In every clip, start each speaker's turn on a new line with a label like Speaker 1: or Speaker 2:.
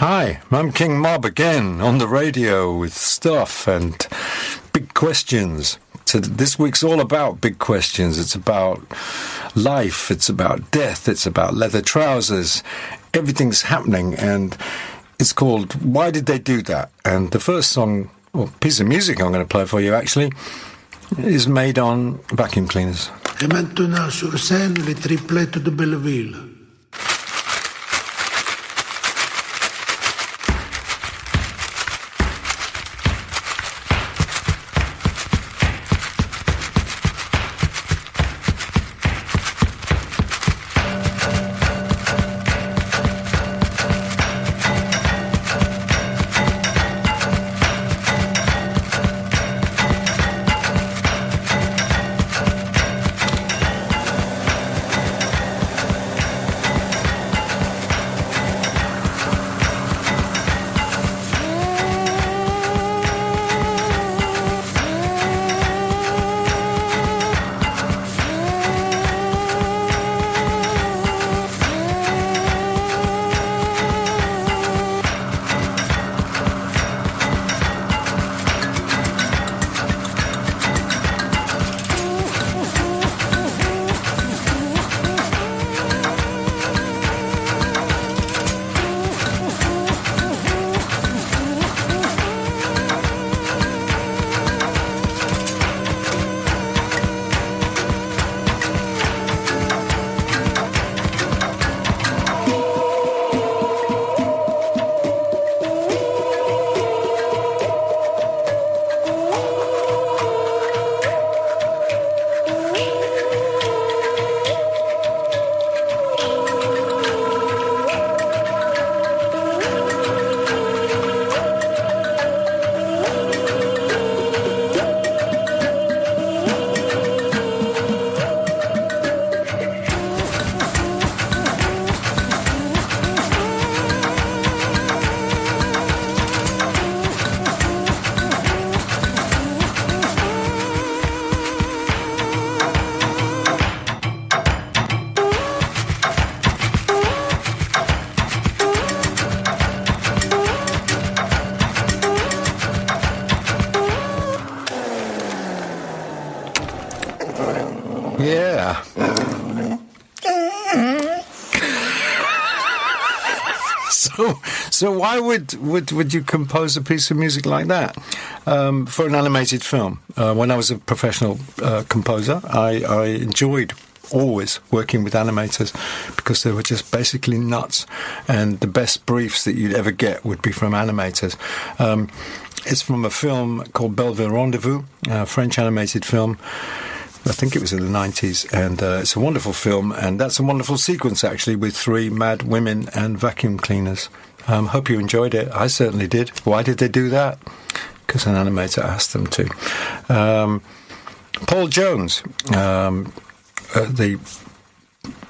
Speaker 1: Hi, I'm King Mob again on the radio with stuff and big questions. So this week's all about big questions. It's about life, it's about death, it's about leather trousers. Everything's happening, and it's called Why Did They Do That? And the first song, or piece of music I'm going to play for you actually, is made on vacuum cleaners.
Speaker 2: Et maintenant sur scène, les triplettes de Belleville.
Speaker 1: Yeah. So why would you compose a piece of music like that for an animated film? When I was a professional composer, I enjoyed always working with animators because they were just basically nuts, and the best briefs that you'd ever get would be from animators. It's from a film called Belleville Rendezvous, a French animated film. I think it was in the 90s, and it's a wonderful film, and that's a wonderful sequence, actually, with three mad women and vacuum cleaners. Hope you enjoyed it. I certainly did. Why did they do that? Because an animator asked them to. Paul Jones, the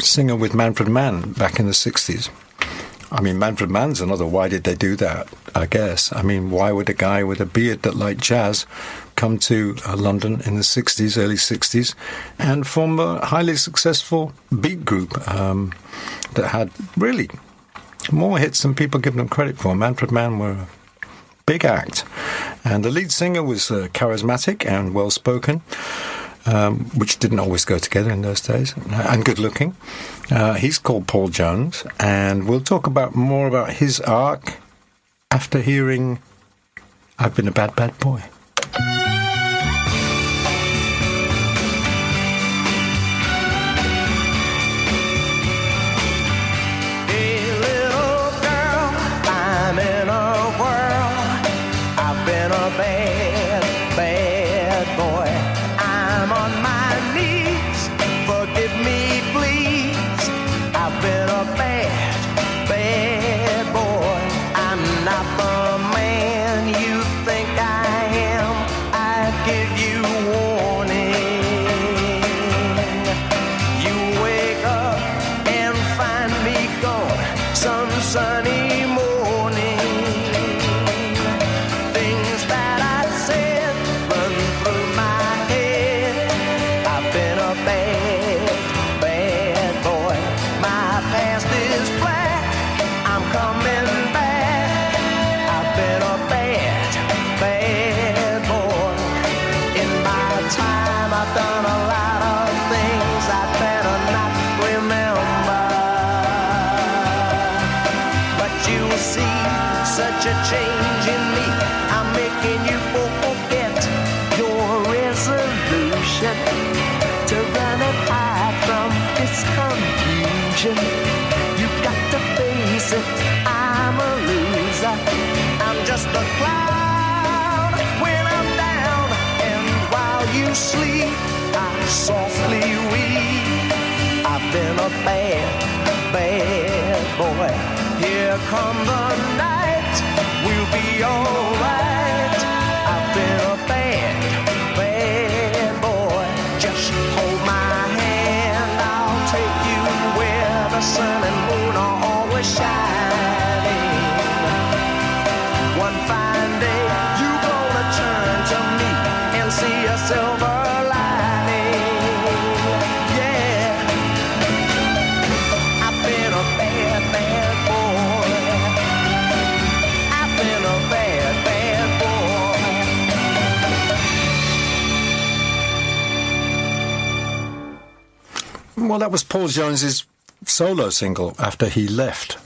Speaker 1: singer with Manfred Mann back in the 60s. I mean, Manfred Mann's another why did they do that, I guess. I mean, why would a guy with a beard that liked jazz come to London in the 60s, early 60s, and form a highly successful beat group that had really more hits than people give them credit for? Manfred Mann were a big act. And the lead singer was charismatic and well-spoken, which didn't always go together in those days, and good-looking. He's called Paul Jones, and we'll talk more about his arc after hearing I've Been a Bad, Bad Boy.
Speaker 3: Hey, little girl, I'm in a whirl. I've been a bad, bad boy. I'm on my knees, forgive me, please. I've been a bad, bad boy. I'm not the man you think I am. such a change in me. I'm making you forget your resolution to run and hide from this confusion. You've got to face it, I'm a loser. I'm just a clown when I'm down, and while you sleep, I softly weep. I've been a bad, bad boy. Here come the night, we'll be alright. I've been a bad, bad boy. Just hold my hand, I'll take you where the sun and moon are always shining. One fine day, you're gonna turn to me and see a silver lining. Yeah, I've been a bad, bad boy. I've been a bad, bad boy.
Speaker 1: Well, that was Paul Jones's solo single after he left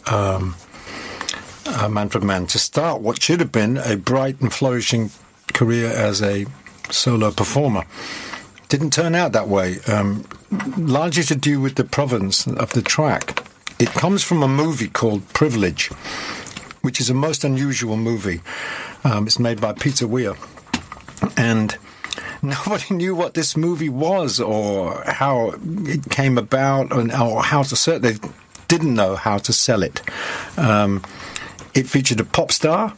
Speaker 1: Manfred Mann to start what should have been a bright and flourishing career as a solo performer. Didn't turn out that way, largely to do with the provenance of the track. It comes from a movie called Privilege, which is a most unusual movie. It's made by Peter Weir, and nobody knew what this movie was or how it came about, or how to sell it. They didn't know how to sell it. It featured a pop star,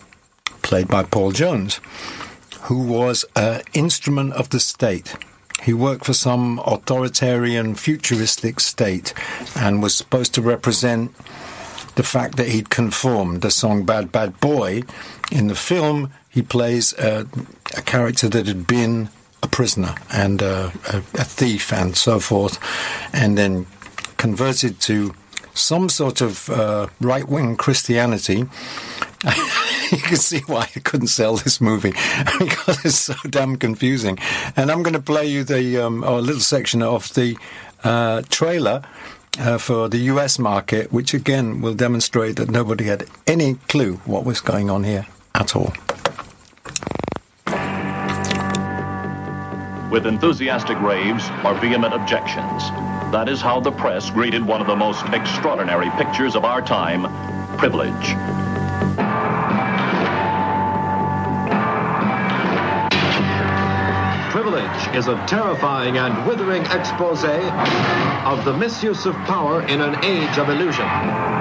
Speaker 1: played by Paul Jones, who was an instrument of the state. He worked for some authoritarian, futuristic state and was supposed to represent the fact that he'd conformed. The song Bad Bad Boy, in the film, he plays a character that had been a prisoner and a thief and so forth, and then converted to some sort of right-wing Christianity. You can see why I couldn't sell this movie, because it's so damn confusing. And I'm going to play you a little section of the trailer for the US market, which again will demonstrate that nobody had any clue what was going on here at all.
Speaker 4: With enthusiastic raves or vehement objections, that is how the press greeted one of the most extraordinary pictures of our time, Privilege.
Speaker 5: Privilege is a terrifying and withering expose of the misuse of power in an age of illusion.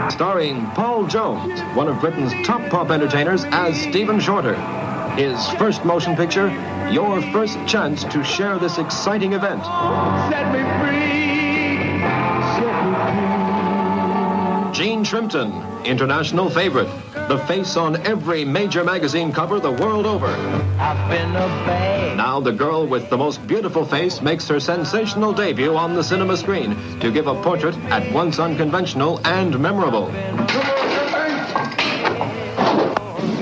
Speaker 5: Starring Paul Jones, one of Britain's top pop entertainers, as Stephen Shorter. His first motion picture, your first chance to share this exciting event.
Speaker 3: Set me free, set me free.
Speaker 5: Gene Shrimpton, international favorite. The face on every major magazine cover the world over.
Speaker 3: I've been a bad.
Speaker 5: Now the girl with the most beautiful face makes her sensational debut on the cinema screen to give a portrait at once unconventional and memorable.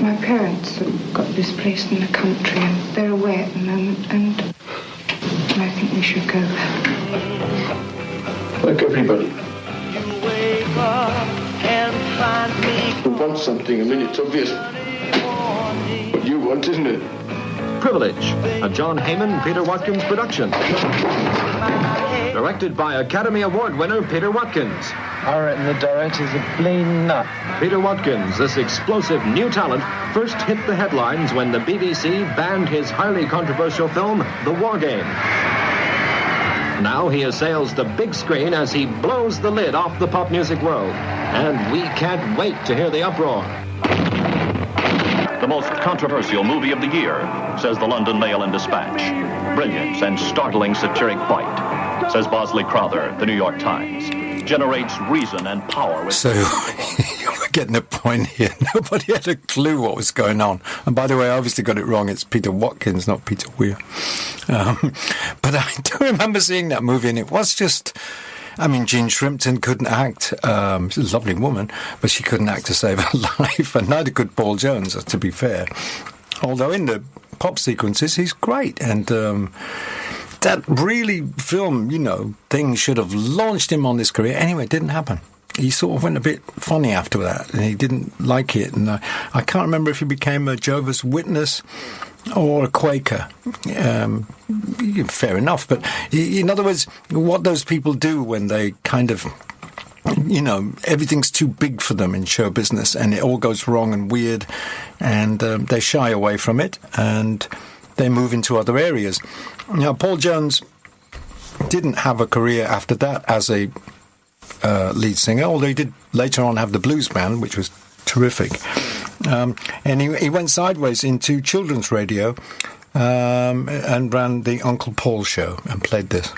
Speaker 6: My parents have got this place in the country and they're away at the moment, and I think we should go.
Speaker 7: Like everybody.
Speaker 3: You wake up and find me.
Speaker 7: You want something, I mean, it's obvious what you want, isn't it?
Speaker 5: Privilege, a John Heyman, Peter Watkins production. Directed by Academy Award winner Peter Watkins.
Speaker 8: I reckon the director's a bleeding nut.
Speaker 5: Peter Watkins, this explosive new talent, first hit the headlines when the BBC banned his highly controversial film, The War Game. Now he assails the big screen as he blows the lid off the pop music world. And we can't wait to hear the uproar.
Speaker 4: The most controversial movie of the year, says the London Mail and Dispatch. Brilliance and startling satiric bite, says Bosley Crowther, the New York Times. Generates reason and power with...
Speaker 1: So, we're getting the point here. Nobody had a clue what was going on. And by the way, I obviously got it wrong. It's Peter Watkins, not Peter Weir. But I do remember seeing that movie, and it was just... I mean, Gene Shrimpton couldn't act. She's a lovely woman, but she couldn't act to save her life, and neither could Paul Jones, to be fair. Although in the pop sequences, he's great, and that really film, thing should have launched him on this career. Anyway, it didn't happen. he sort of went a bit funny after that, and he didn't like it. And I can't remember if he became a Jehovah's Witness or a Quaker. Fair enough. But in other words, what those people do when they kind of, everything's too big for them in show business and it all goes wrong and weird, and they shy away from it and they move into other areas. Now, Paul Jones didn't have a career after that as a lead singer, although he did later on have the blues band, which was terrific. And he went sideways into children's radio and ran the Uncle Paul show and played this.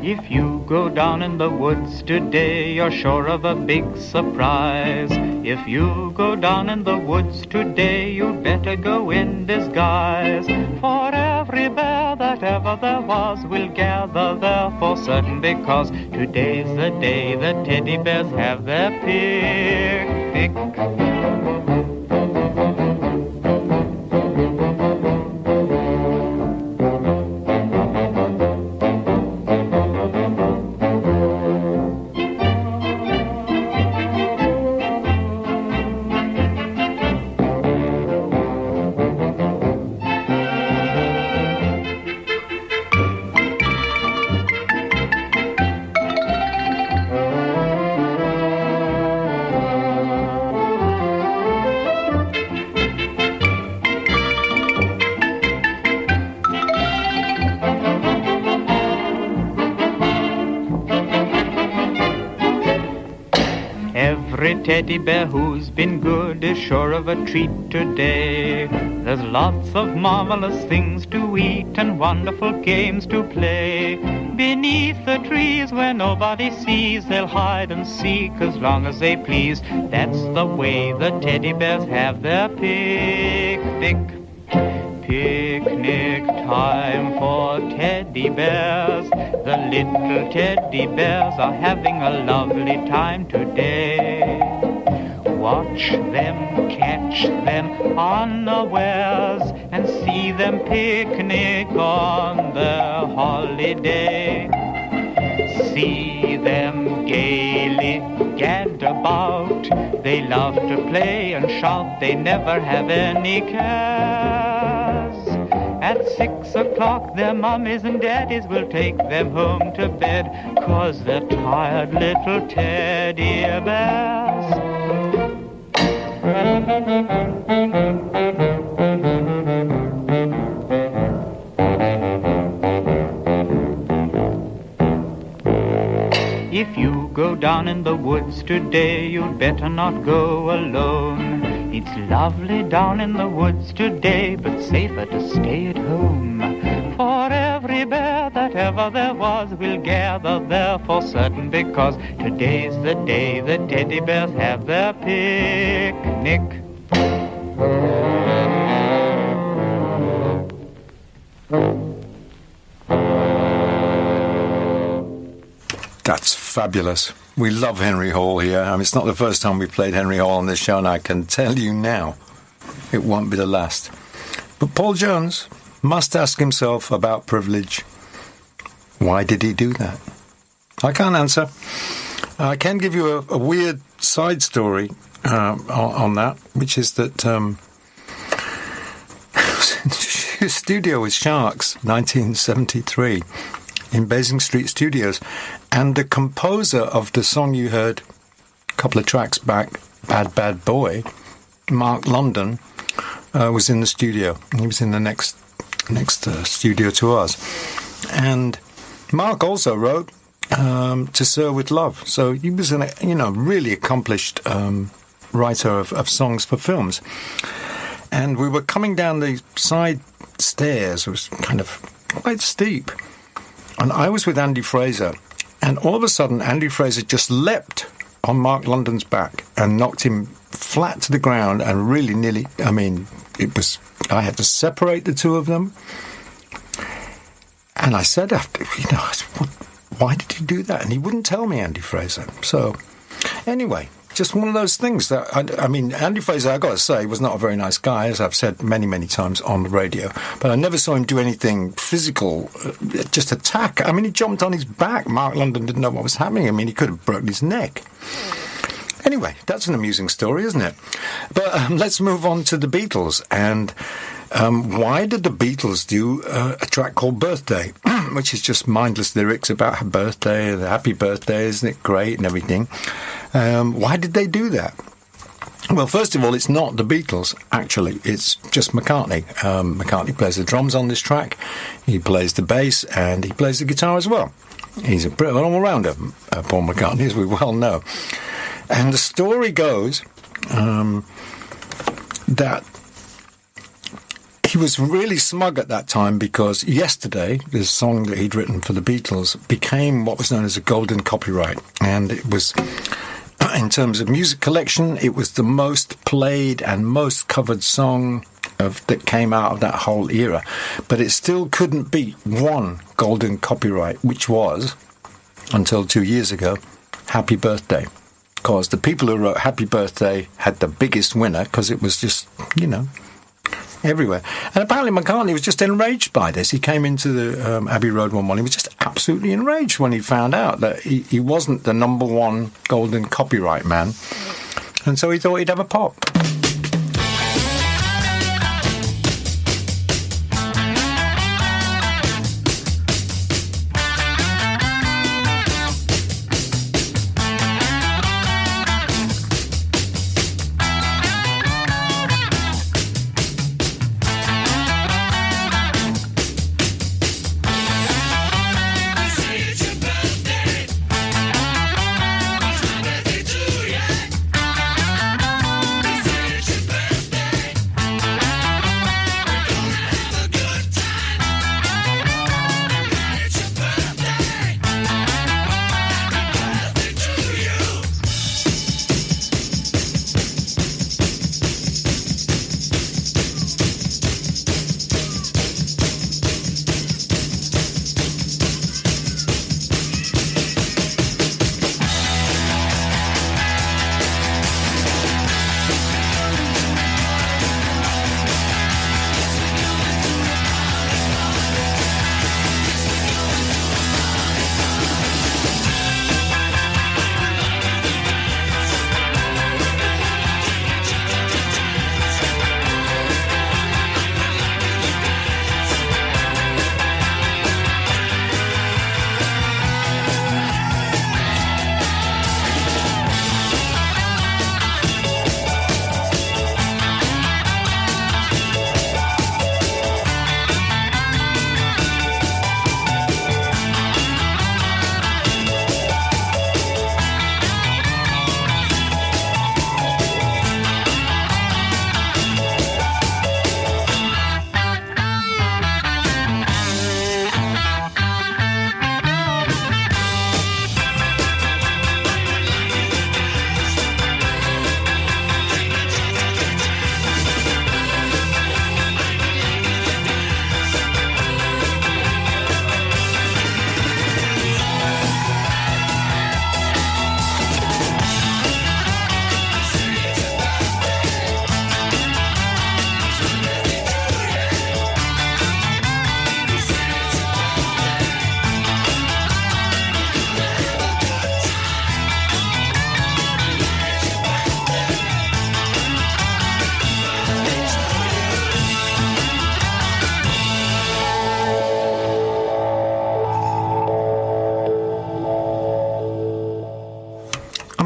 Speaker 9: If you go down in the woods today, you're sure of a big surprise. If you go down in the woods today, you better go in disguise. For every bear that ever there was will gather there for certain, because today's the day the teddy bears have their picnic. Every teddy bear who's been good is sure of a treat today. There's lots of marvelous things to eat and wonderful games to play. Beneath the trees where nobody sees, they'll hide and seek as long as they please. That's the way the teddy bears have their picnic. Picnic time for teddy bears. The little teddy bears are having a lovely time today. Watch them, catch them unawares, and see them picnic on their holiday. See them gaily gad about. They love to play and shout, they never have any cares. At 6 o'clock their mummies and daddies will take them home to bed, 'cause they're tired little teddy bears. If you go down in the woods today, you'd better not go alone. It's lovely down in the woods today, but safer to stay at home. For every bear that ever there was will gather there for certain, because today's the day the teddy bears have their picnic.
Speaker 1: That's fabulous. We love Henry Hall here. I mean, it's not the first time we've played Henry Hall on this show, and I can tell you now, it won't be the last. But Paul Jones must ask himself about privilege. Why did he do that? I can't answer. I can give you a weird side story on that, which is that studio with Sharks, 1973, in Basing Street Studios, and the composer of the song you heard a couple of tracks back, Bad Bad Boy, Mark London, was in the studio. He was in the next studio to us. And Mark also wrote To Sir With Love. So he was a really accomplished writer of songs for films. And we were coming down the side stairs. It was kind of quite steep. And I was with Andy Fraser. And all of a sudden, Andy Fraser just leapt on Mark London's back and knocked him flat to the ground, and really nearly, I had to separate the two of them. And I said after, why did he do that? And he wouldn't tell me, Andy Fraser. So, anyway, just one of those things that, I mean, Andy Fraser, I've got to say, was not a very nice guy, as I've said many, many times on the radio. But I never saw him do anything physical, just attack. I mean, he jumped on his back. Mark London didn't know what was happening. I mean, he could have broken his neck. Anyway, that's an amusing story, isn't it? But let's move on to the Beatles. And why did the Beatles do a track called Birthday, which is just mindless lyrics about her birthday, the happy birthday, isn't it great, and everything? Why did they do that? Well, first of all, it's not the Beatles, actually. It's just McCartney. McCartney plays the drums on this track. He plays the bass, and he plays the guitar as well. He's a bit of an all-rounder, Paul McCartney, as we well know. And the story goes that he was really smug at that time because Yesterday, this song that he'd written for the Beatles, became what was known as a golden copyright. And it was, in terms of music collection, it was the most played and most covered song that came out of that whole era. But it still couldn't beat one golden copyright, which was, until 2 years ago, Happy Birthday. Because the people who wrote Happy Birthday had the biggest winner because it was just, everywhere. And apparently McCartney was just enraged by this. He came into the Abbey Road one morning. He was just absolutely enraged when he found out that he wasn't the number one golden copyright man. And so he thought he'd have a pop.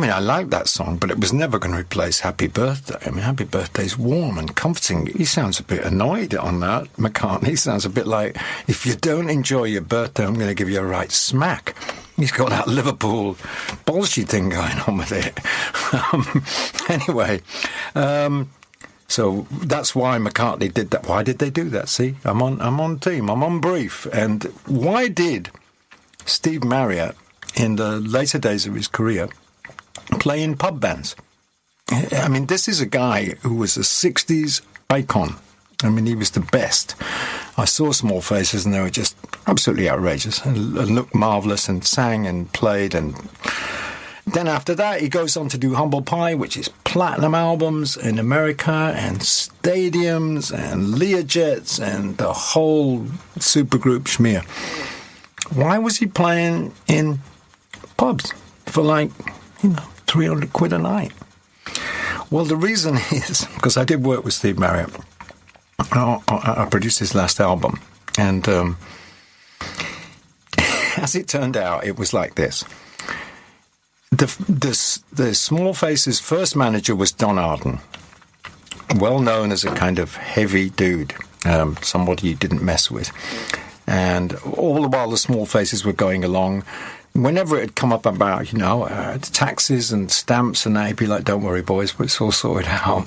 Speaker 1: I like that song, but it was never going to replace Happy Birthday. I mean, Happy Birthday's warm and comforting. He sounds a bit annoyed on that, McCartney. Sounds a bit like, if you don't enjoy your birthday, I'm going to give you a right smack. He's got that Liverpool bullshit thing going on with it. Anyway, so that's why McCartney did that. Why did they do that? See, I'm on team. I'm on brief. And why did Steve Marriott, in the later days of his career, play in pub bands? I mean, this is a guy who was a 60s icon. I mean, he was the best. I saw Small Faces and they were just absolutely outrageous and looked marvellous and sang and played. And Then after that, he goes on to do Humble Pie, which is platinum albums in America and stadiums and Learjets and the whole supergroup schmear. Why was he playing in pubs for like, 300 quid a night? Well, the reason is, because I did work with Steve Marriott. I produced his last album. And as it turned out, it was like this. The Small Faces' first manager was Don Arden, well known as a kind of heavy dude, somebody you didn't mess with. And all the while the Small Faces were going along, whenever it had come up about, taxes and stamps and that, he'd be like, don't worry, boys, it's all sorted out.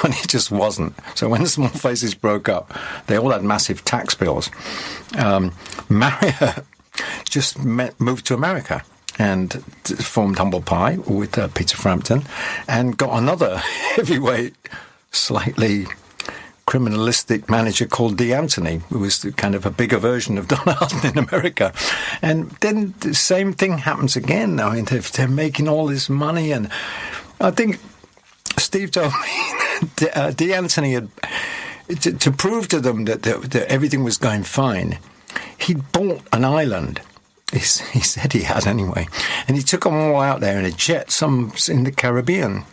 Speaker 1: And it just wasn't. So when the Small Faces broke up, they all had massive tax bills. Marriott just moved to America and formed Humble Pie with Peter Frampton and got another heavyweight, slightly criminalistic manager called Dee Anthony, who was kind of a bigger version of Don Arden in America. And then the same thing happens again. I mean, they're making all this money. And I think Steve told me Dee Anthony had, to prove to them that everything was going fine, he'd bought an island. He said he had anyway, and he took them all out there in a jet, some in the Caribbean.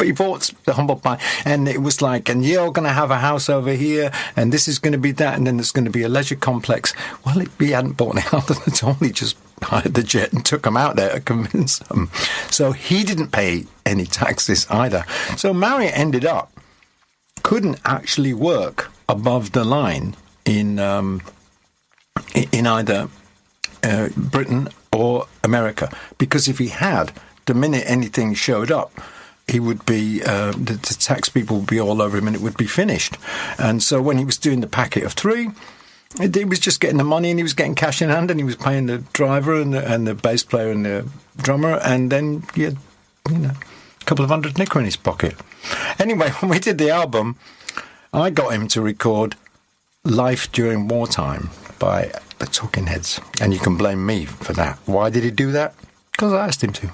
Speaker 1: He bought the Humble Pie, and it was like, and you're going to have a house over here, and this is going to be that, and then there's going to be a leisure complex. Well, he hadn't bought an island at all. He just hired the jet and took them out there to convince them. So he didn't pay any taxes either. So Marriott ended up couldn't actually work above the line in either Britain or America, because if he had, the minute anything showed up, he would be the tax people would be all over him, and it would be finished. And so when he was doing the packet of 3, he was just getting the money, and he was getting cash in hand, and he was paying the driver and the bass player and the drummer, and then he had a couple of hundred nicker in his pocket. Anyway, when we did the album, I got him to record Life During Wartime by the Talking Heads, and you can blame me for that. Why did he do that? Because I asked him to.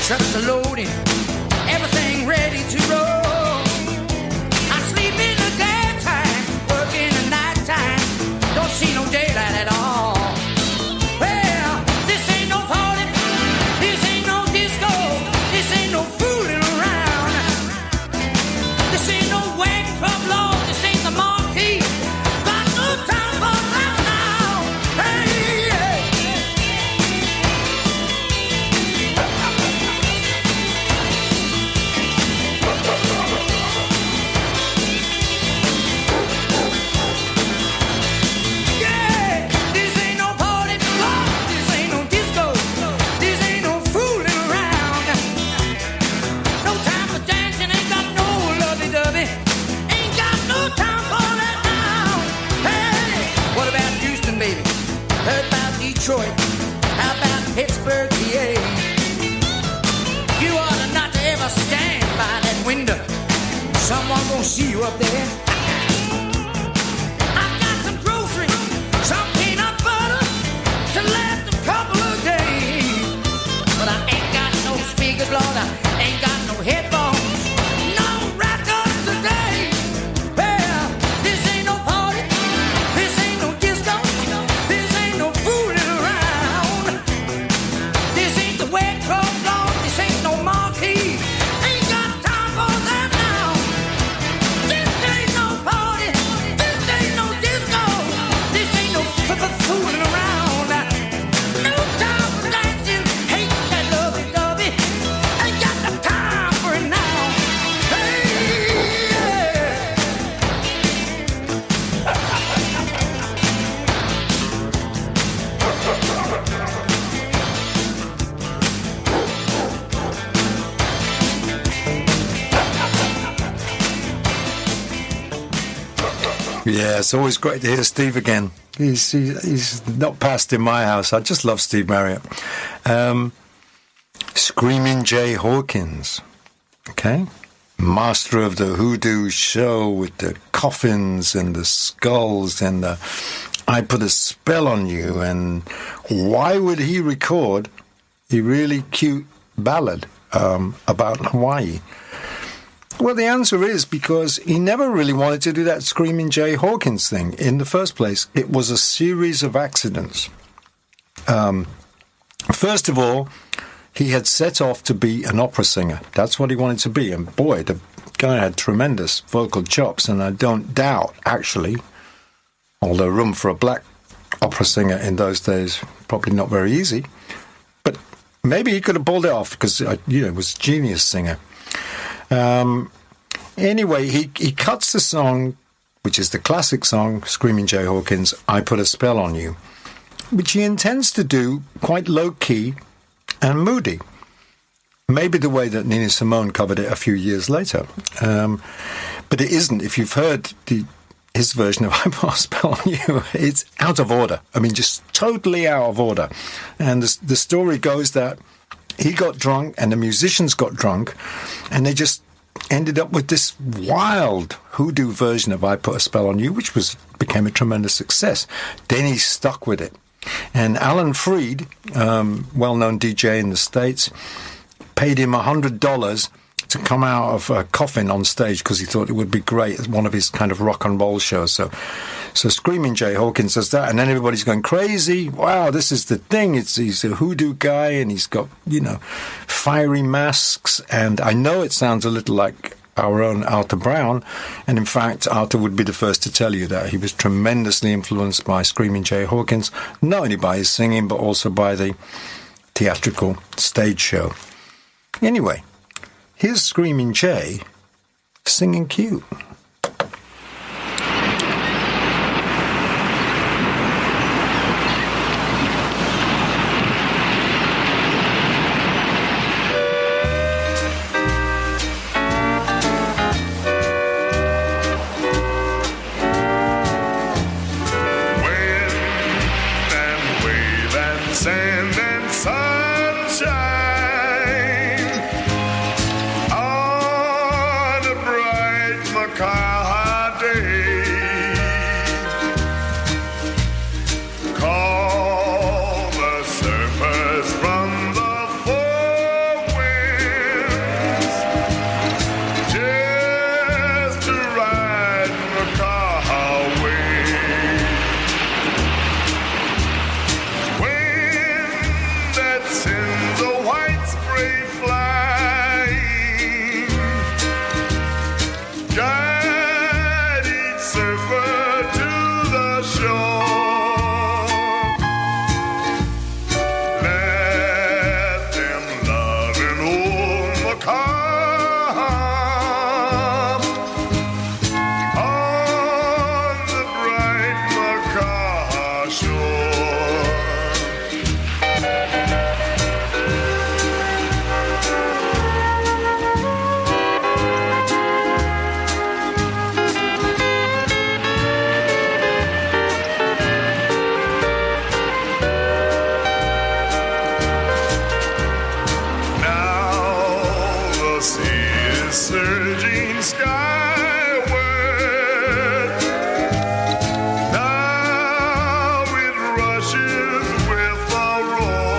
Speaker 3: Trucks are loading, everything ready to roll. I sleep in the daytime, work in the nighttime. Don't see no daylight at all. Well, this ain't no party, this ain't no disco, this ain't no fooling around. This ain't no wagon club law, this ain't the marquee. Got no time for that now. Hey, yeah. Detroit, how about Pittsburgh, PA? You ought to not to ever stand by that window. Someone gonna see you up there. I've got some groceries, some peanut butter to last a couple of days. But I ain't got no speakers, Lord, I ain't got no head
Speaker 1: Yeah, it's always great to hear Steve again. He's not passed in my house. I just love Steve Marriott. Screaming Jay Hawkins, okay? Master of the hoodoo show with the coffins and the skulls and the I Put a Spell on You. And why would he record a really cute ballad about Hawaii? Well, the answer is because he never really wanted to do that Screaming Jay Hawkins thing in the first place. It was a series of accidents. First of all, he had set off to be an opera singer. That's what he wanted to be. And boy, the guy had tremendous vocal chops. And I don't doubt, actually, although room for a black opera singer in those days, probably not very easy. But maybe he could have pulled it off because, he was a genius singer. Anyway, he cuts the song, which is the classic song, Screaming Jay Hawkins, I Put a Spell on You, which he intends to do quite low-key and moody. Maybe the way that Nina Simone covered it a few years later. But it isn't. If you've heard his version of I Put a Spell on You, it's out of order. I mean, just totally out of order. And the story goes that he got drunk and the musicians got drunk and they just ended up with this wild hoodoo version of I Put a Spell on You, which became a tremendous success. Then he stuck with it. And Alan Freed, well-known DJ in the States, paid him $100 to come out of a coffin on stage because he thought it would be great as one of his kind of rock and roll shows. So Screaming Jay Hawkins does that, and then everybody's going crazy. Wow, this is the thing. He's a hoodoo guy, and he's got, fiery masks. And I know it sounds a little like our own Arthur Brown. And in fact, Arthur would be the first to tell you that he was tremendously influenced by Screaming Jay Hawkins, not only by his singing, but also by the theatrical stage show. Anyway, here's Screaming Jay singing cute.
Speaker 10: Sand and sunshine on a bright Macaha day. Call the surfers from the four winds just to ride Macaha away. Sends the white spray flying, guide each surfer to the shore. Let them love in old Macaw on the bright Macaw shore. Surging skyward, now it rushes with a roar,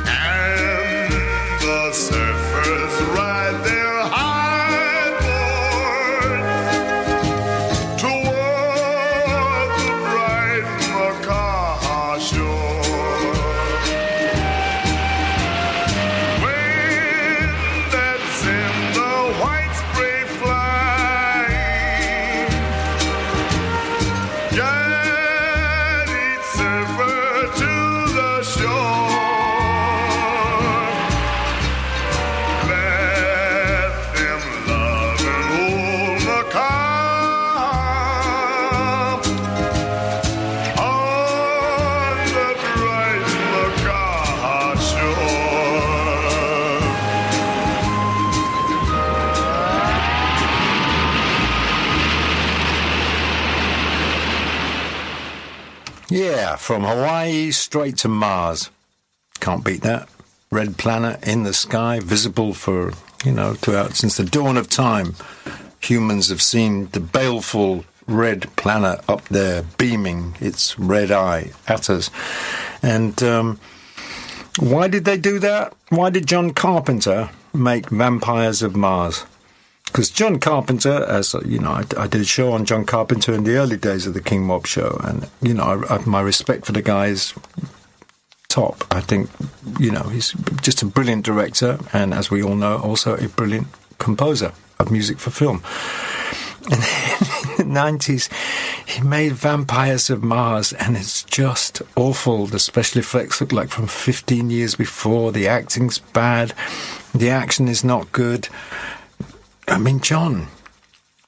Speaker 10: and the surfers ride their high board toward the bright Macaw shore.
Speaker 1: Yeah, from Hawaii straight to Mars. Can't beat that. Red planet in the sky, visible for, throughout since the dawn of time. Humans have seen the baleful red planet up there beaming its red eye at us. And why did they do that? Why did John Carpenter make Vampires of Mars? Because John Carpenter, as you know, I did a show on John Carpenter in the early days of the King Mob show, and my respect for the guy is top. I think he's just a brilliant director, and as we all know, also a brilliant composer of music for film. And in the 90s, he made Vampires of Mars, and it's just awful. The special effects look like from 15 years before. The acting's bad. The action is not good. I mean, John.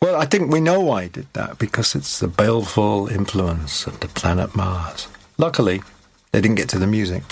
Speaker 1: Well, I think we know why he did that, because it's the baleful influence of the planet Mars. Luckily, they didn't get to the music.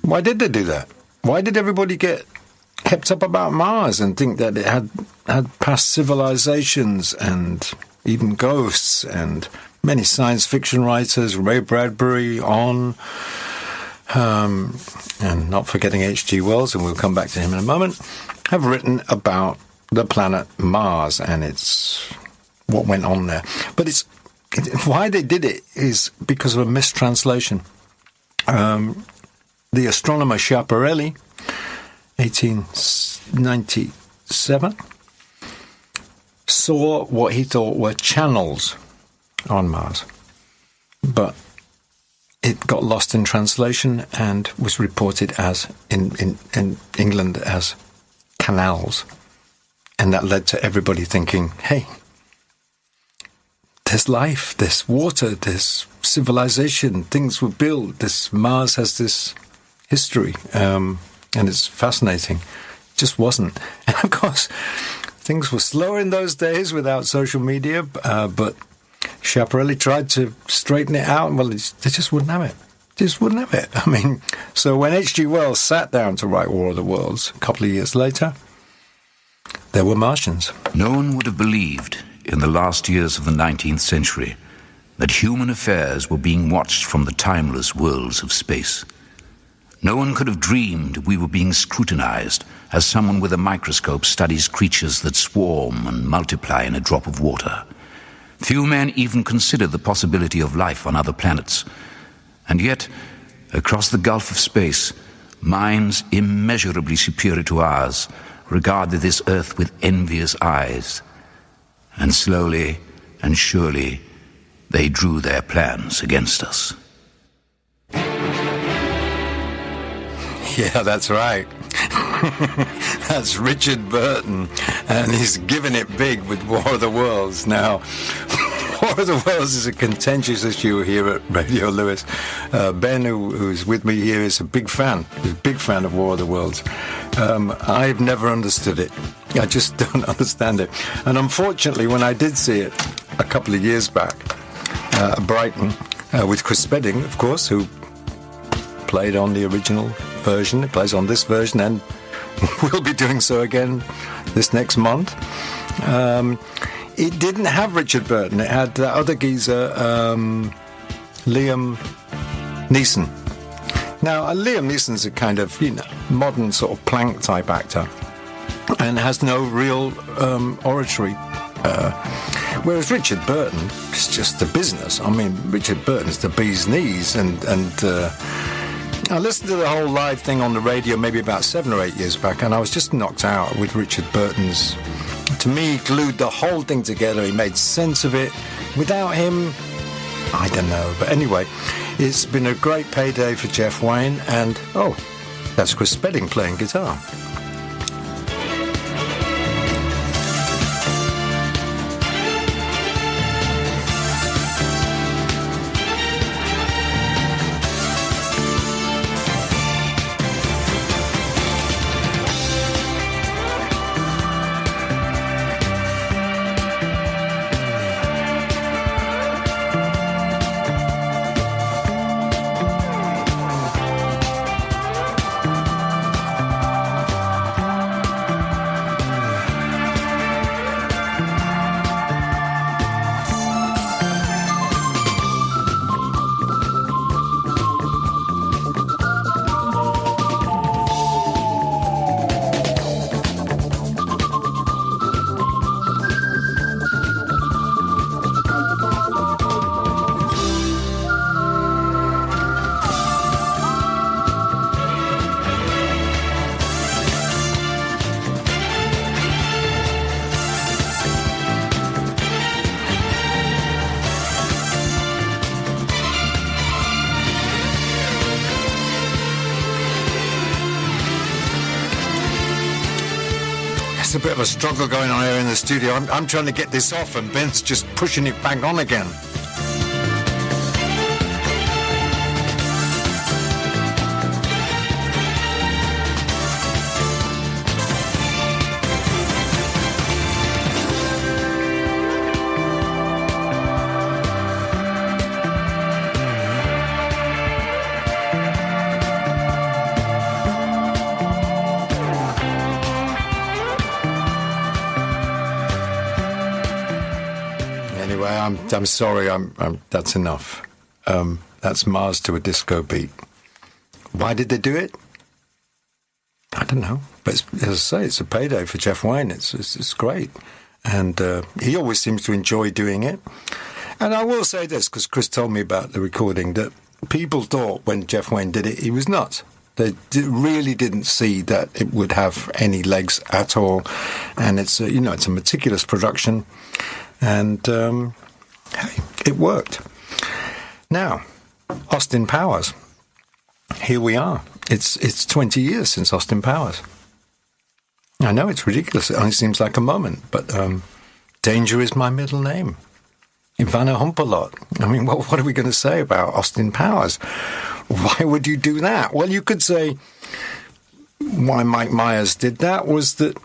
Speaker 1: Why did they do that? Why did everybody get kept up about Mars and think that it had past civilizations and even ghosts? And many science fiction writers, Ray Bradbury, and not forgetting H.G. Wells, and we'll come back to him in a moment, have written about the planet Mars and it's what went on there. But why they did it is because of a mistranslation. The astronomer Schiaparelli, 1897, saw what he thought were channels on Mars, but it got lost in translation and was reported as in England as canals, and that led to everybody thinking, hey, there's life, there's water, there's civilization, things were built, Mars has this history, and it's fascinating. It just wasn't. And of course, things were slower in those days without social media, but Schiaparelli tried to straighten it out, and well, they just wouldn't have it. Just wouldn't have it. I mean, so when H.G. Wells sat down to write War of the Worlds a couple of years later, there were Martians.
Speaker 11: No one would have believed in the last years of the 19th century that human affairs were being watched from the timeless worlds of space. No one could have dreamed we were being scrutinized as someone with a microscope studies creatures that swarm and multiply in a drop of water. Few men even consider the possibility of life on other planets. And yet, across the gulf of space, minds immeasurably superior to ours regarded this Earth with envious eyes. And slowly and surely, they drew their plans against us.
Speaker 1: Yeah, that's right. That's Richard Burton, and he's given it big with War of the Worlds. Now, War of the Worlds is a contentious issue here at Radio Lewes. Ben, who's with me here, is a big fan. He's a big fan of War of the Worlds. I've never understood it. I just don't understand it. And unfortunately, when I did see it a couple of years back at Brighton, with Chris Spedding, of course, who played on the original version, it plays on this version, and we'll be doing so again this next month. It didn't have Richard Burton. It had that other geezer, Liam Neeson. Now, Liam Neeson's a kind of, modern sort of Plank type actor, and has no real oratory. Whereas Richard Burton is just the business. I mean, Richard Burton's the bee's knees, and I listened to the whole live thing on the radio maybe about 7 or 8 years back, and I was just knocked out with Richard Burton's. To me, he glued the whole thing together. He made sense of it. Without him, I don't know. But anyway, it's been a great payday for Jeff Wayne, and that's Chris Spedding playing guitar. There's a bit of a struggle going on here in the studio. I'm trying to get this off, and Ben's just pushing it back on again. I'm sorry. That's enough. That's Mars to a disco beat. Why did they do it? I don't know. But as I say, it's a payday for Jeff Wayne. It's great, and he always seems to enjoy doing it. And I will say this, because Chris told me about the recording, that people thought when Jeff Wayne did it, he was nuts. They really didn't see that it would have any legs at all. And it's a meticulous production, and hey, it worked. Now, Austin Powers. Here we are. It's 20 years since Austin Powers. I know it's ridiculous. It only seems like a moment, but Danger is my middle name. Ivana Humpalot. I mean, what are we going to say about Austin Powers? Why would you do that? Well, you could say why Mike Myers did that was that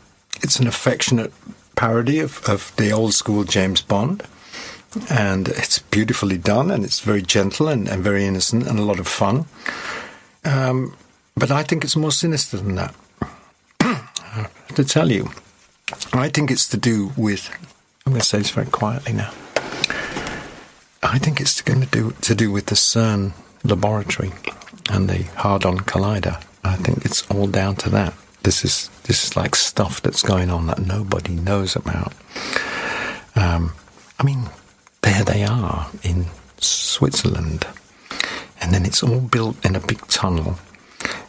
Speaker 1: it's an affectionate parody of the old school James Bond. And it's beautifully done, and it's very gentle and very innocent and a lot of fun. But I think it's more sinister than that. To tell you, I think it's to do with I'm going to say this very quietly now. I think it's going to do with the CERN laboratory and the Hadron Collider. I think it's all down to that. This is like stuff that's going on that nobody knows about. I mean, there they are in Switzerland, and then it's all built in a big tunnel.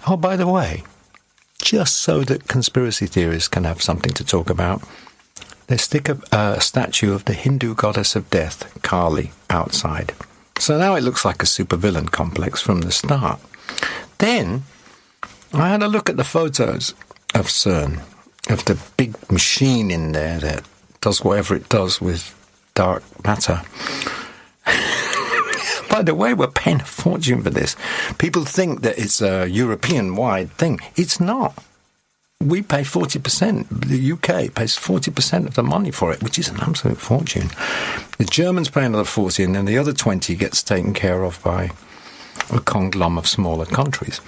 Speaker 1: Oh, by the way, just so that conspiracy theorists can have something to talk about, they stick a statue of the Hindu goddess of death, Kali, outside. So now it looks like a supervillain complex from the start. Then I had a look at the photos of CERN, of the big machine in there that does whatever it does with dark matter. By the way, we're paying a fortune for this. People think that it's a European-wide thing. It's not. We pay 40%. The UK pays 40% of the money for it, which is an absolute fortune. The Germans pay another 40%, and then the other 20% gets taken care of by a conglomerate of smaller countries.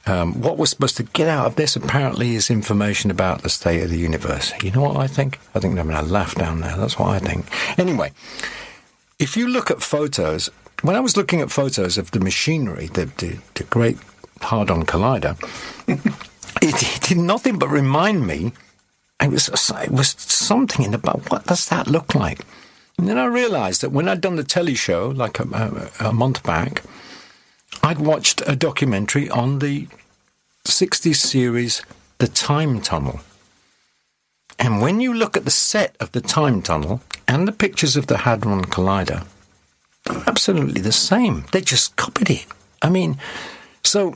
Speaker 1: What we're supposed to get out of this, apparently, is information about the state of the universe. You know what I think? I think they're going to laugh down there. That's what I think. Anyway, if you look at photos, when I was looking at photos of the machinery, the great Hadron Collider, it did nothing but remind me. It was something in about what does that look like? And then I realised that when I'd done the telly show, like a month back, I'd watched a documentary on the 60s series, The Time Tunnel. And when you look at the set of The Time Tunnel and the pictures of the Hadron Collider, they're absolutely the same. They just copied it. I mean, so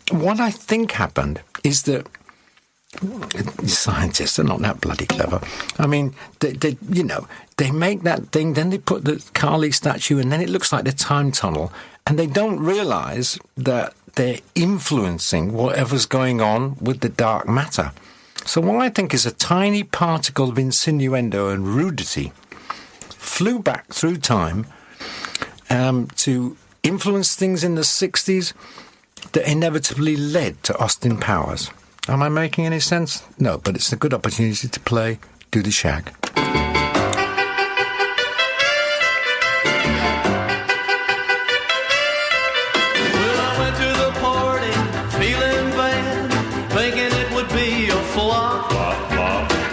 Speaker 1: what I think happened is that scientists are not that bloody clever. I mean, they make that thing, then they put the Kali statue, and then it looks like the time tunnel, and they don't realise that they're influencing whatever's going on with the dark matter. So what I think is a tiny particle of insinuendo and rudity flew back through time to influence things in the 60s that inevitably led to Austin Powers. Am I making any sense? No, but it's a good opportunity to play Do the Shag.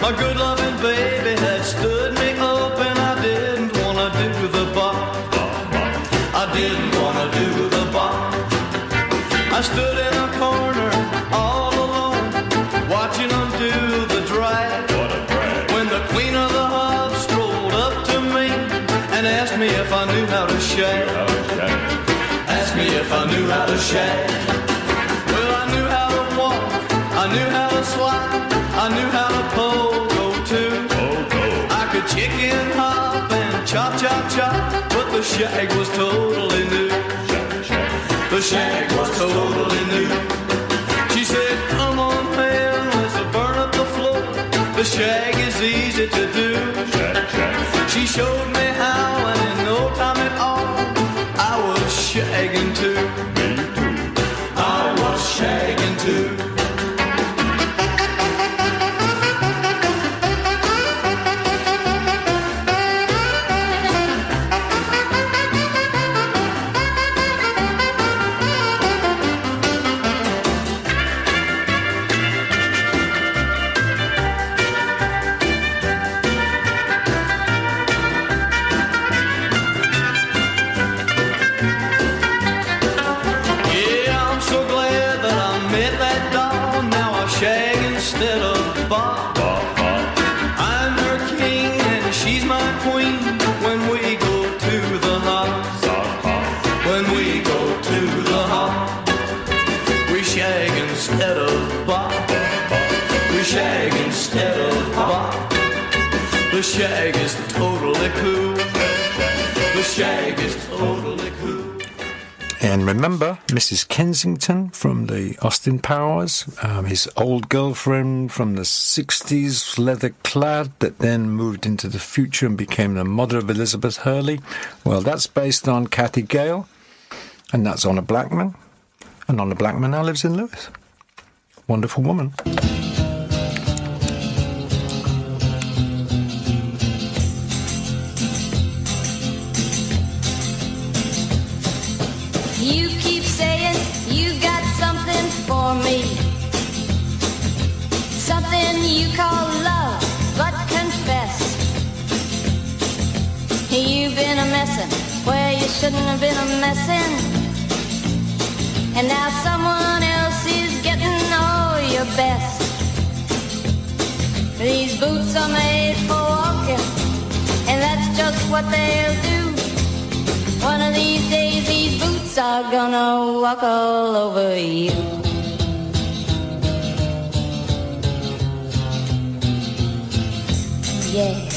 Speaker 12: A good loving baby had stood me up, and I didn't want to do the bar. I didn't want to do the bar. I stood in a corner all alone, watching them do the drag. When the queen of the hub strolled up to me and asked me if I knew how to shag. Asked me if I knew how to shag. Well, I knew how to walk, I knew how to slide, I knew how to pogo too. I could chicken hop and chop, chop, chop, but the shag was totally new. The shag was totally new. She said, come on, man, let's burn up the floor. The shag is easy to do. She showed me how, and in no time at all, I was shagging too. I was shagging too. I'm her king and she's my queen when we go to the hop. When we go to the hop, we shag instead of bop. We shag instead of bop. The shag is totally cool. The shag is totally cool.
Speaker 1: And remember Mrs. Kensington from the Austin Powers, his old girlfriend from the 60s, leather-clad, that then moved into the future and became the mother of Elizabeth Hurley. Well, that's based on Kathy Gale, and that's Honor Blackman. And Honor Blackman now lives in Lewes. Wonderful woman.
Speaker 13: shouldn't have been a messin'. And now someone else is getting all your best. These boots are made for walking, and that's just what they'll do. One of these days these boots are gonna walk all over you. Yeah.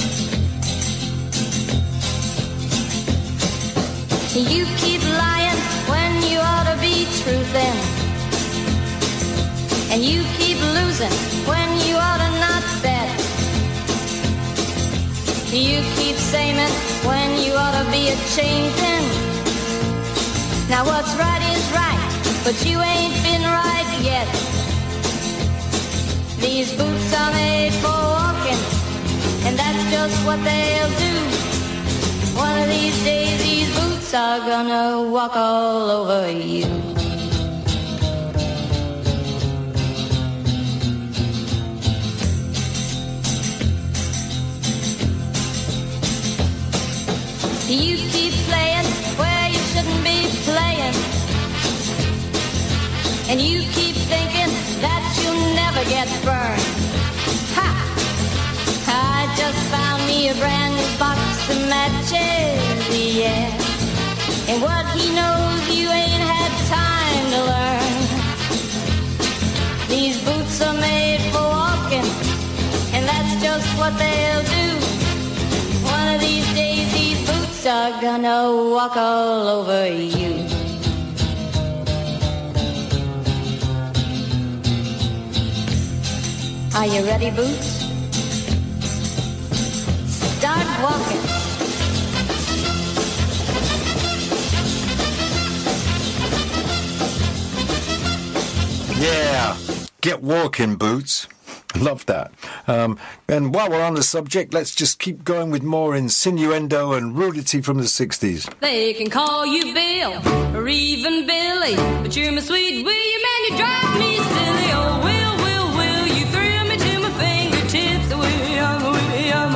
Speaker 13: You keep lying when you ought to be truthin', and you keep losing when you ought to not bet. You keep saying when you ought to be a-changin'. Now what's right is right, but you ain't been right yet. These boots are made for walking, and that's just what they'll do. One of these days these boots are gonna walk all over you. You keep playing where you shouldn't be playing, and you keep thinking that you'll never get burned. Ha! I just found me a brand new box of matches, yeah. And what he knows you ain't had time to learn. These boots are made for walking, and that's just what they'll do. One of these days these boots are gonna walk all over you. Are you ready, Boots? Start walking.
Speaker 1: Yeah, get walking, Boots. Love that. And while we're on the subject, let's just keep going with more insinuendo and rudity from the 60s.
Speaker 14: They can call you Bill or even Billy, but you're my sweet William and you drive me silly. Oh, Will, you thrill me to my fingertips. William, William,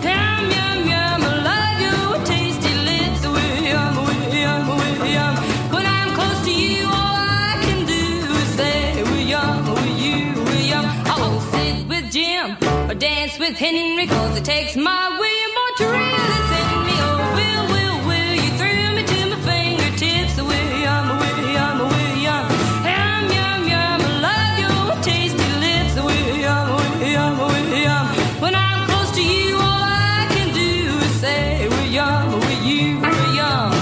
Speaker 14: yum, yum, yum. I love your tasty lips. William, when I'm close to you, all I can do is say, William, William. I won't sit with Jim or dance with Henry, 'cause it takes my William boy to really send me. Oh, Will, you thrill me to my fingertips. William, yum, yum, yum. I love your tasty lips. William, when I'm close to you, all I can do is say, William, William.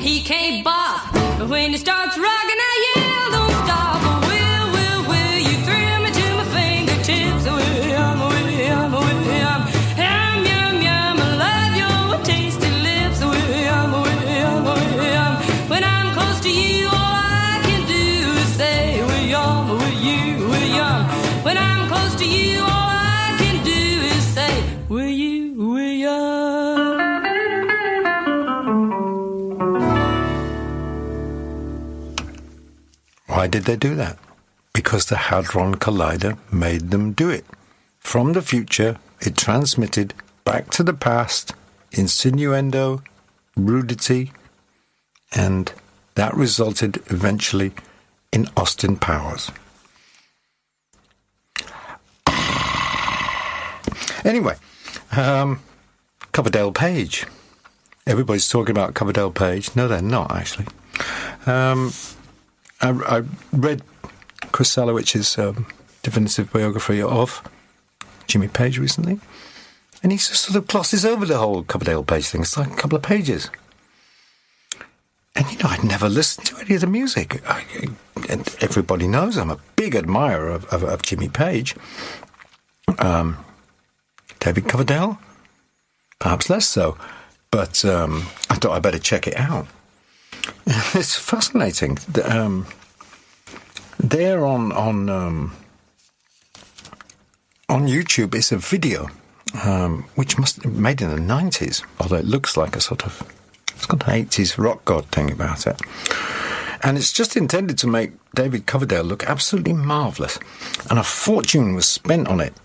Speaker 14: He can't bop, but when he starts rocking, I yell, don't stop. Will, you thrill me to my fingertips. William, yum, yum, I love your tasty lips. William, when I'm close to you, all I can do is say, William, when I'm close to you, all I can do is say, William.
Speaker 1: Why did they do that? Because the Hadron Collider made them do it. From the future, it transmitted back to the past, insinuendo, rudity, and that resulted eventually in Austin Powers. Anyway, Coverdale Page. Everybody's talking about Coverdale Page. No, they're not, actually. I read Chris Salowich's definitive biography of Jimmy Page recently, and he just sort of glosses over the whole Coverdale Page thing. It's like a couple of pages. And, I'd never listened to any of the music. And everybody knows I'm a big admirer of Jimmy Page. David Coverdale? Perhaps less so. But I thought I'd better check it out. It's fascinating. There on YouTube is a video, which must have been made in the 90s, although it looks like a sort of, it's got an 80s rock god thing about it. And it's just intended to make David Coverdale look absolutely marvellous. And a fortune was spent on it.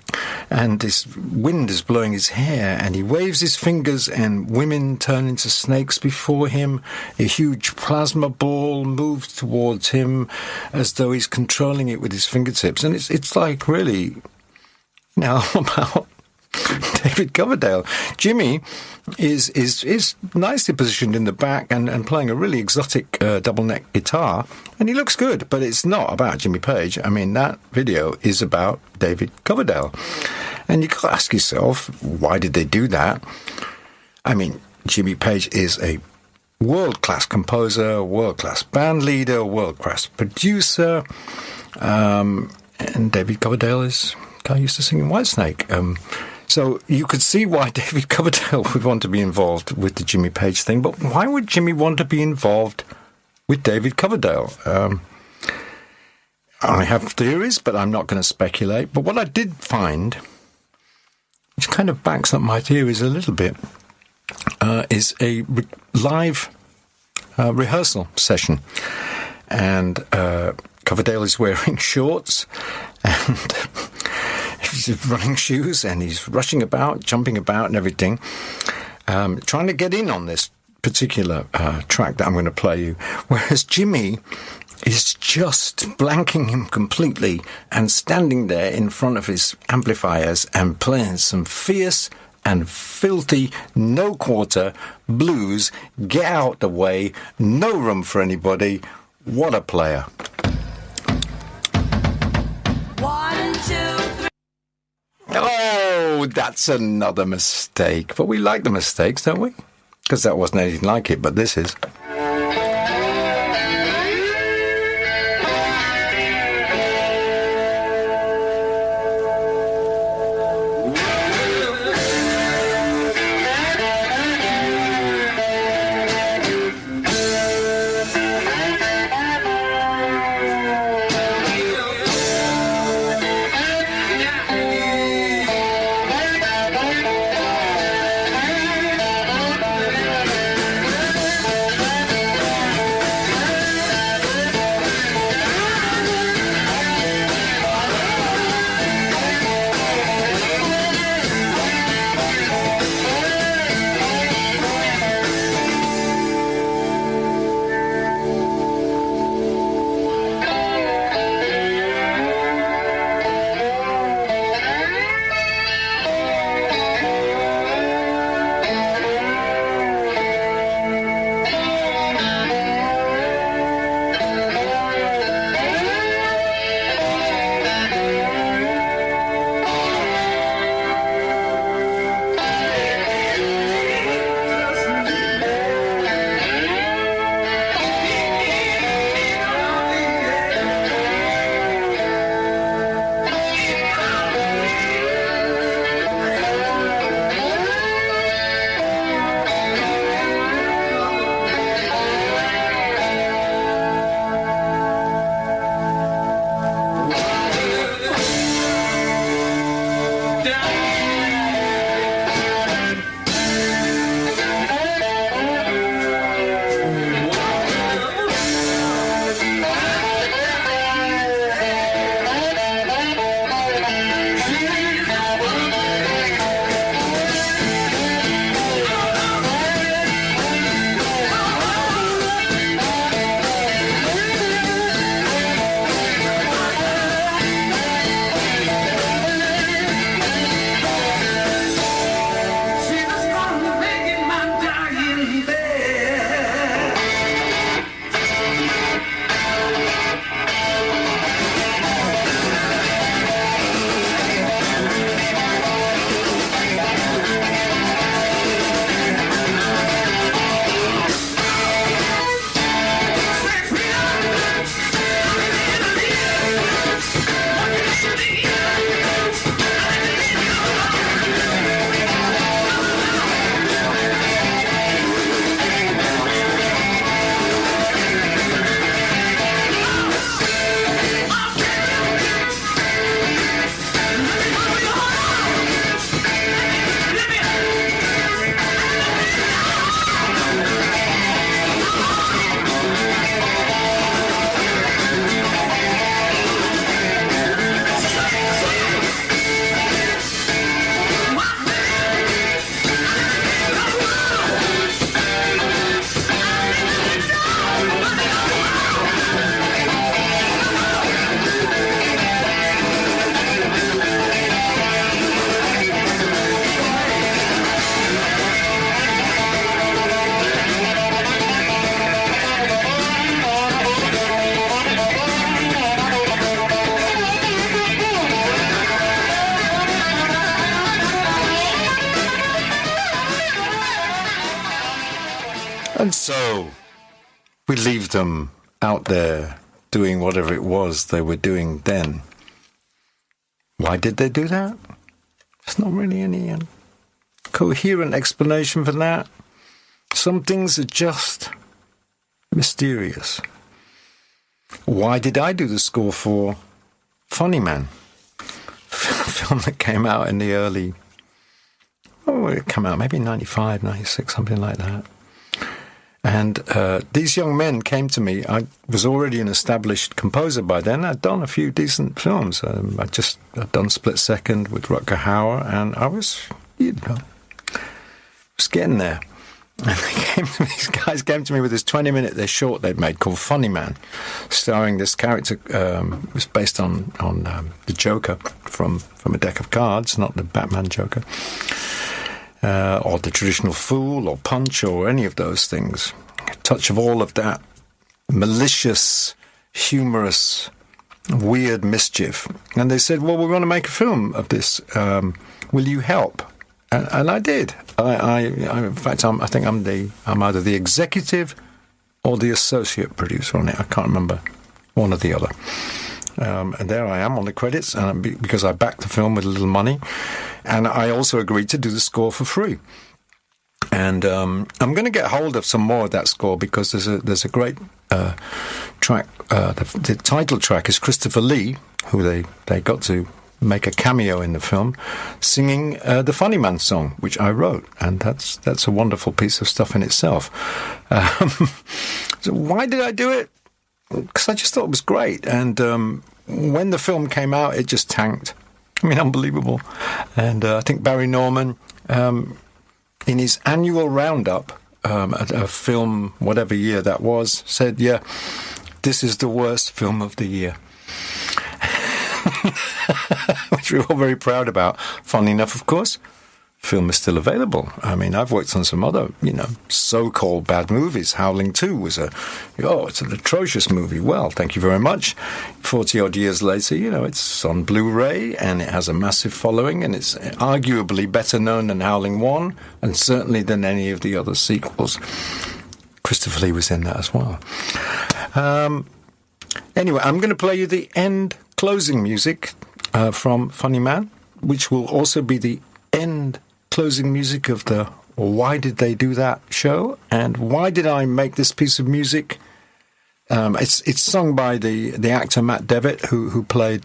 Speaker 1: And this wind is blowing his hair, and he waves his fingers, and women turn into snakes before him. A huge plasma ball moves towards him as though he's controlling it with his fingertips. And it's like really, about David Coverdale. Jimmy is nicely positioned in the back and playing a really exotic double neck guitar, and he looks good, but it's not about Jimmy Page. I mean, that video is about David Coverdale, and you got to ask yourself, why did they do that? I mean, Jimmy Page is a world-class composer, world-class band leader, world-class producer, and David Coverdale is a guy used to sing in Whitesnake. So you could see why David Coverdale would want to be involved with the Jimmy Page thing, but why would Jimmy want to be involved with David Coverdale? I have theories, but I'm not going to speculate. But what I did find, which kind of backs up my theories a little bit, is a live rehearsal session. And Coverdale is wearing shorts and he's running shoes, and he's rushing about, jumping about and everything, trying to get in on this particular track that I'm going to play you. Whereas Jimmy is just blanking him completely and standing there in front of his amplifiers and playing some fierce and filthy no-quarter blues. Get out the way, no room for anybody. What a player.
Speaker 14: 1, 2, 3.
Speaker 1: Oh, that's another mistake. But we like the mistakes, don't we? Because that wasn't anything like it, but this is. And so we leave them out there doing whatever it was they were doing then. Why did they do that? There's not really any coherent explanation for that. Some things are just mysterious. Why did I do the score for Funny Man? A film that came out in the early... Oh, it came out maybe 95, 96, something like that. And these young men came to me. I was already an established composer by then. I'd done a few decent films. I'd done Split Second with Rutger Hauer, and I was, was getting there. And these guys came to me with this 20-minute, they're short they'd made called Funny Man, starring this character. It was based on the Joker from a deck of cards, not the Batman Joker. Or the traditional Fool or Punch or any of those things. A touch of all of that malicious, humorous, weird mischief. And they said, well, we want to make a film of this. Will you help? And I did. In fact, I think I'm either the executive or the associate producer on it. I can't remember, one or the other. And there I am on the credits, because I backed the film with a little money. And I also agreed to do the score for free. And I'm going to get hold of some more of that score, because there's a great track. The title track is Christopher Lee, who they got to make a cameo in the film, singing the Funny Man song, which I wrote. And that's a wonderful piece of stuff in itself. So why did I do it? Because I just thought it was great. And when the film came out, it just tanked. I mean, unbelievable. And I think Barry Norman, in his annual roundup, a film, whatever year that was, said, yeah, this is the worst film of the year. Which we're all very proud about. Funny enough, of course, film is still available. I mean, I've worked on some other, so-called bad movies. Howling 2 was it's an atrocious movie. Well, thank you very much. 40-odd years later, it's on Blu-ray, and it has a massive following, and it's arguably better known than Howling 1, and certainly than any of the other sequels. Christopher Lee was in that as well. Anyway, I'm going to play you the end closing music from Funny Man, which will also be the end closing music of the Why Did They Do That show. And why did I make this piece of music? It's sung by the actor Matt Devitt, who played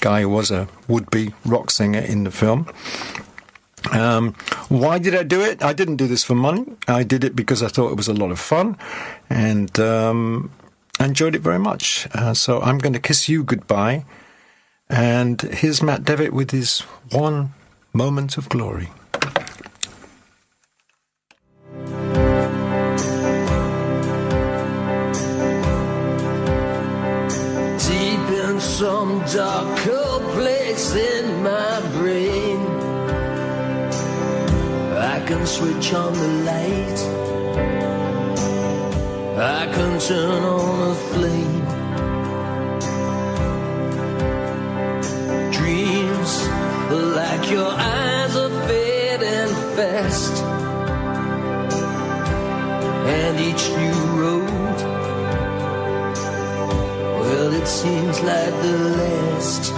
Speaker 1: guy who was a would-be rock singer in the film. Why did I do it? I didn't do this for money. I did it because I thought it was a lot of fun, and I enjoyed it very much. So I'm going to kiss you goodbye. And here's Matt Devitt with his one moment of glory.
Speaker 12: Deep in some dark cold place in my brain, I can switch on the light, I can turn on a flame. Dreams like your eyes are fading fast, and each new road, well, it seems like the last.